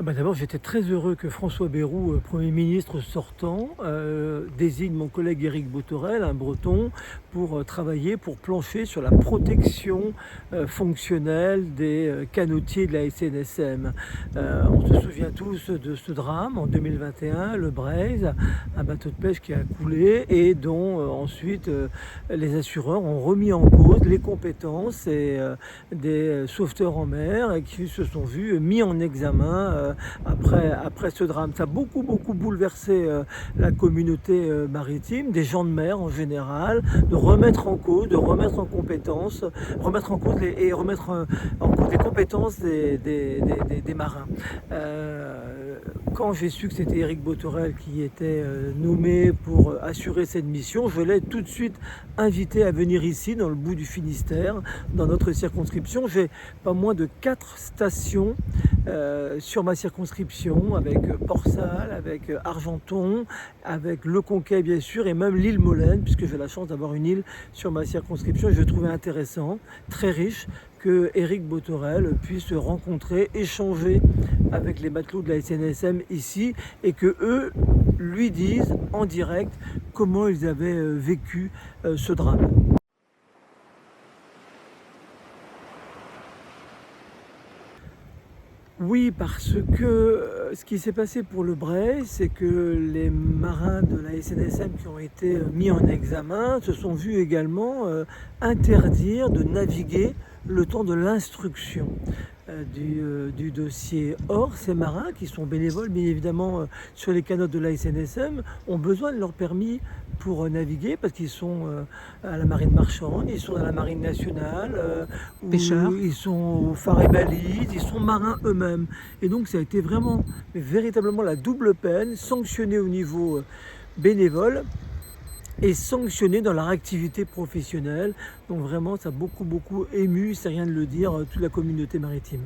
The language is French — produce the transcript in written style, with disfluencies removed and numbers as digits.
D'abord, j'étais très heureux que François Bayrou, Premier ministre sortant, désigne mon collègue Éric Bothorel, un Breton, pour travailler, pour plancher sur la protection fonctionnelle des canotiers de la SNSM. On se souvient tous de ce drame en 2021, le Braise, un bateau de pêche qui a coulé et dont ensuite les assureurs ont remis en cause les compétences des sauveteurs en mer et qui se sont vus mis en examen après ce drame. Ça a beaucoup bouleversé la communauté maritime, des gens de mer en général, de remettre en cause, de remettre en compétence, remettre en cause en cause les compétences des marins. Quand j'ai su que c'était Éric Bothorel qui était nommé pour assurer cette mission, je l'ai tout de suite invité à venir ici, dans le bout du Finistère, dans notre circonscription. J'ai pas moins de 4 stations sur ma circonscription, avec Port-Salle, avec Argenton, avec Le Conquet bien sûr, et même l'île Molène, puisque j'ai la chance d'avoir une île sur ma circonscription. Je trouvais intéressant, très riche, que Éric Bothorel puisse rencontrer, échanger avec les matelots de la SNSM ici, et que eux lui disent en direct comment ils avaient vécu ce drame. Oui, parce que ce qui s'est passé pour le Braise, c'est que les marins de la SNSM qui ont été mis en examen se sont vus également interdire de naviguer le temps de l'instruction du dossier. Or, ces marins, qui sont bénévoles bien évidemment sur les canots de la SNSM, ont besoin de leur permis pour naviguer parce qu'ils sont à la marine marchande, ils sont à la marine nationale, Pêcheurs. ils sont au phare et balises, ils sont marins eux-mêmes. Et donc ça a été vraiment, mais véritablement la double peine, sanctionné au niveau bénévole et sanctionné dans leur activité professionnelle. Donc vraiment ça a beaucoup ému, c'est rien de le dire, toute la communauté maritime.